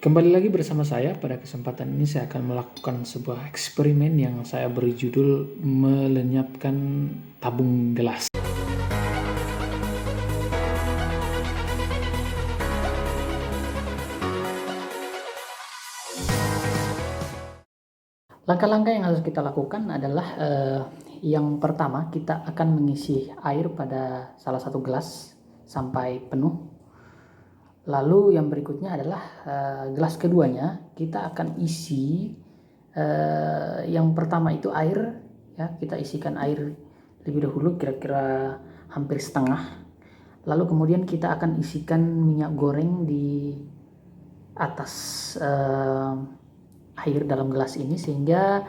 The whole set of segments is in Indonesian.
Kembali lagi bersama saya. Pada kesempatan ini saya akan melakukan sebuah eksperimen yang saya beri judul melenyapkan tabung gelas. Langkah-langkah yang harus kita lakukan adalah yang pertama, kita akan mengisi air pada salah satu gelas sampai penuh. Lalu yang berikutnya adalah gelas keduanya kita akan isi. Yang pertama itu air, ya, kita isikan air lebih dahulu kira-kira hampir setengah. Lalu kemudian kita akan isikan minyak goreng di atas air dalam gelas ini sehingga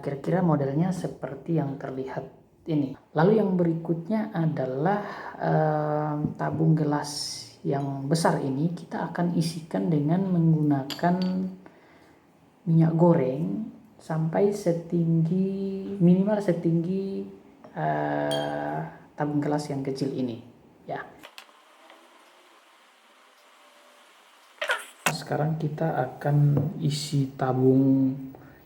kira-kira modelnya seperti yang terlihat ini. Lalu yang berikutnya adalah tabung gelas yang besar ini kita akan isikan dengan menggunakan minyak goreng sampai minimal setinggi tabung gelas yang kecil ini, ya. Sekarang kita akan isi tabung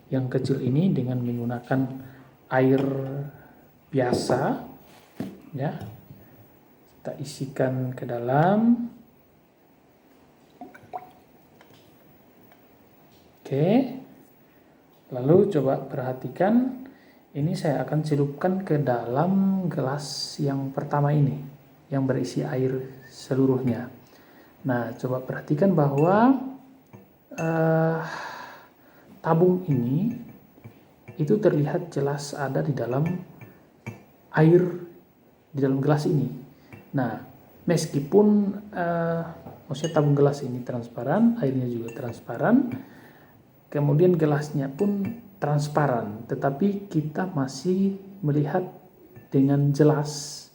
yang kecil ini dengan menggunakan air biasa, ya. Kita isikan ke dalam. Oke. Lalu coba perhatikan, ini saya akan celupkan ke dalam gelas yang pertama ini yang berisi air seluruhnya. Nah, coba perhatikan bahwa tabung ini itu terlihat jelas ada di dalam air di dalam gelas ini. Nah, meskipun maksudnya tabung gelas ini transparan, airnya juga transparan, kemudian gelasnya pun transparan, tetapi kita masih melihat dengan jelas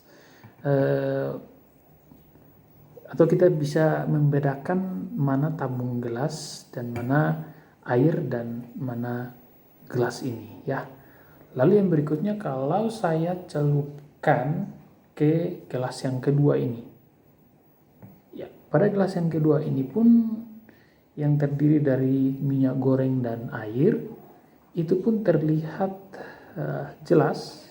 atau kita bisa membedakan mana tabung gelas dan mana air dan mana gelas ini, ya. Lalu yang berikutnya, kalau saya celupkan ke gelas yang kedua ini, ya, pada gelas yang kedua ini pun yang terdiri dari minyak goreng dan air itu pun terlihat jelas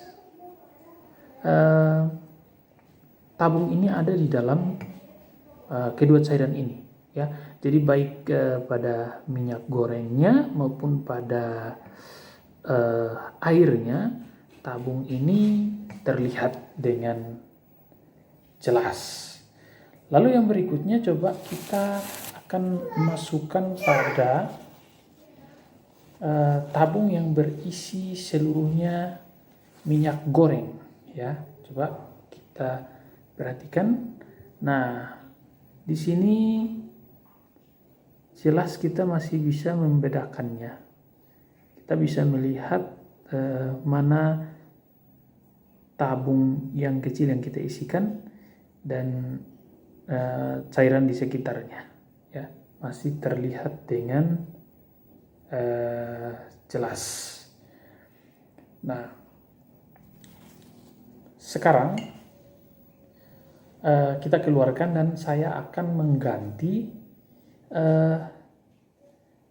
tabung ini ada di dalam kedua cairan ini, ya. Jadi baik pada minyak gorengnya maupun pada airnya, tabung ini terlihat dengan jelas. Lalu yang berikutnya, coba kita akan masukkan pada tabung yang berisi seluruhnya minyak goreng, ya. Coba kita perhatikan. Nah, di sini jelas kita masih bisa membedakannya. Kita bisa melihat mana tabung yang kecil yang kita isikan dan cairan di sekitarnya, ya, masih terlihat dengan jelas. Nah, sekarang kita keluarkan dan saya akan mengganti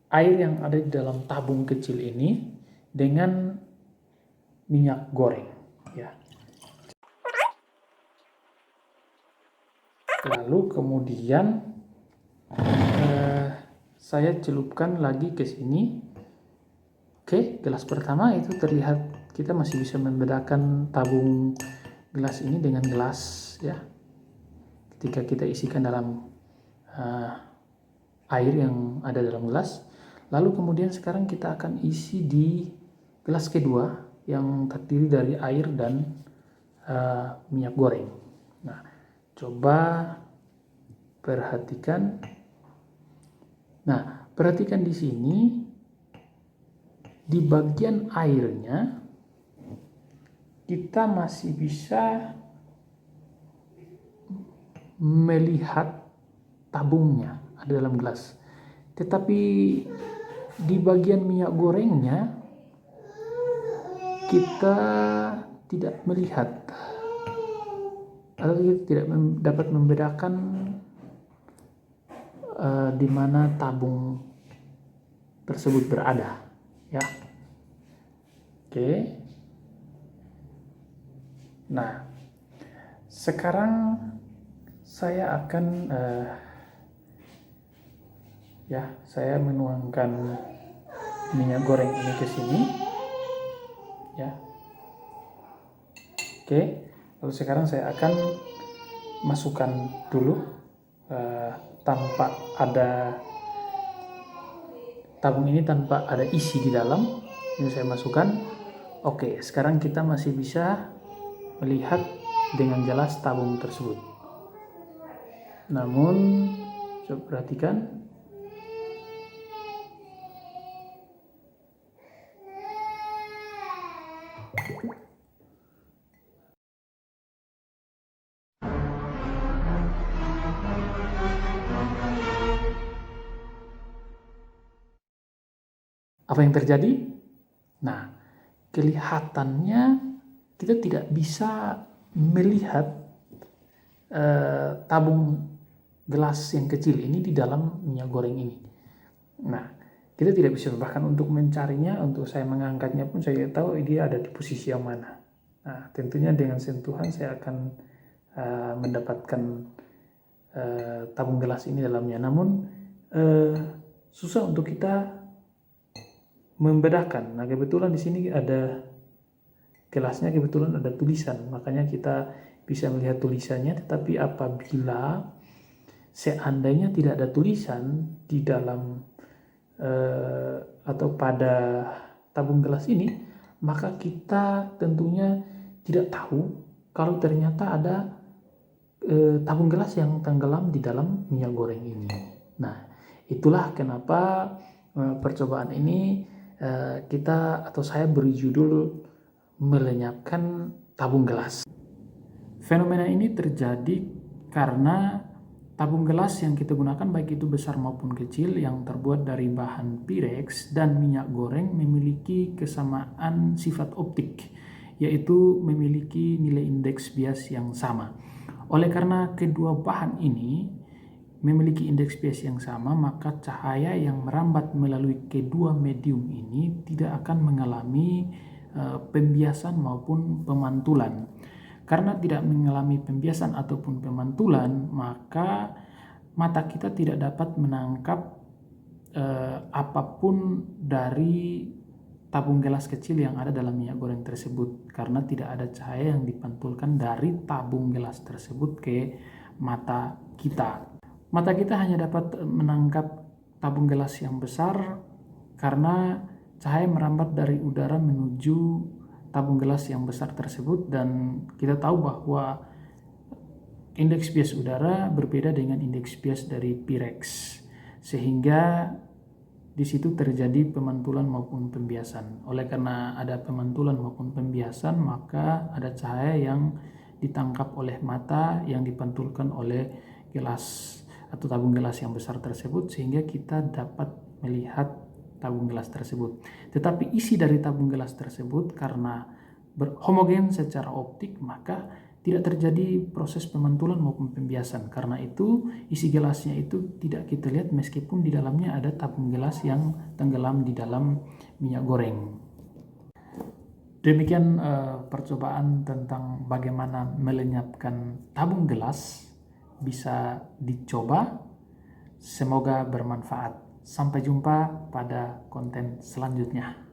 air yang ada di dalam tabung kecil ini dengan minyak goreng, ya. Lalu kemudian saya celupkan lagi ke sini. Oke, gelas pertama itu terlihat kita masih bisa membedakan tabung gelas ini dengan gelas, ya, ketika kita isikan dalam air yang ada dalam gelas. Lalu kemudian sekarang kita akan isi di gelas kedua yang terdiri dari air dan minyak goreng. Nah, coba perhatikan. Nah, perhatikan di sini di bagian airnya kita masih bisa melihat tabungnya ada dalam gelas, tetapi di bagian minyak gorengnya kita tidak melihat atau tidak dapat membedakan di mana tabung tersebut berada, ya. Oke. Nah, sekarang saya akan saya menuangkan minyak goreng ini ke sini, ya. Oke. Lalu sekarang saya akan masukkan dulu tanpa ada tabung ini, tanpa ada isi di dalam. Ini saya masukkan. Oke, sekarang kita masih bisa melihat dengan jelas tabung tersebut. Namun coba perhatikan, apa yang terjadi? Nah, kelihatannya kita tidak bisa melihat tabung gelas yang kecil ini di dalam minyak goreng ini. Nah, kita tidak bisa, bahkan untuk mencarinya, untuk saya mengangkatnya pun saya tahu dia ada di posisi yang mana. Nah, tentunya dengan sentuhan saya akan mendapatkan tabung gelas ini dalamnya. Namun susah untuk kita membedakan. Nah, kebetulan di sini ada gelasnya, kebetulan ada tulisan, makanya kita bisa melihat tulisannya. Tetapi apabila seandainya tidak ada tulisan di dalam atau pada tabung gelas ini, maka kita tentunya tidak tahu kalau ternyata ada tabung gelas yang tenggelam di dalam minyak goreng ini. Nah, itulah kenapa percobaan ini kita atau saya beri judul melenyapkan tabung gelas. Fenomena ini terjadi karena tabung gelas yang kita gunakan, baik itu besar maupun kecil, yang terbuat dari bahan Pyrex dan minyak goreng, memiliki kesamaan sifat optik, yaitu memiliki nilai indeks bias yang sama. Oleh karena kedua bahan ini memiliki indeks bias yang sama, maka cahaya yang merambat melalui kedua medium ini tidak akan mengalami pembiasan maupun pemantulan. Karena tidak mengalami pembiasan ataupun pemantulan, maka mata kita tidak dapat menangkap apapun dari tabung gelas kecil yang ada dalam minyak goreng tersebut, karena tidak ada cahaya yang dipantulkan dari tabung gelas tersebut ke mata kita. Mata kita hanya dapat menangkap tabung gelas yang besar karena cahaya merambat dari udara menuju tabung gelas yang besar tersebut, dan kita tahu bahwa indeks bias udara berbeda dengan indeks bias dari Pyrex, sehingga di situ terjadi pemantulan maupun pembiasan. Oleh karena ada pemantulan maupun pembiasan, maka ada cahaya yang ditangkap oleh mata yang dipantulkan oleh gelas atau tabung gelas yang besar tersebut, sehingga kita dapat melihat tabung gelas tersebut. Tetapi isi dari tabung gelas tersebut karena homogen secara optik, maka tidak terjadi proses pemantulan maupun pembiasan. Karena itu isi gelasnya itu tidak kita lihat, meskipun di dalamnya ada tabung gelas yang tenggelam di dalam minyak goreng. Demikian percobaan tentang bagaimana melenyapkan tabung gelas. Bisa dicoba, semoga bermanfaat. Sampai jumpa pada konten selanjutnya.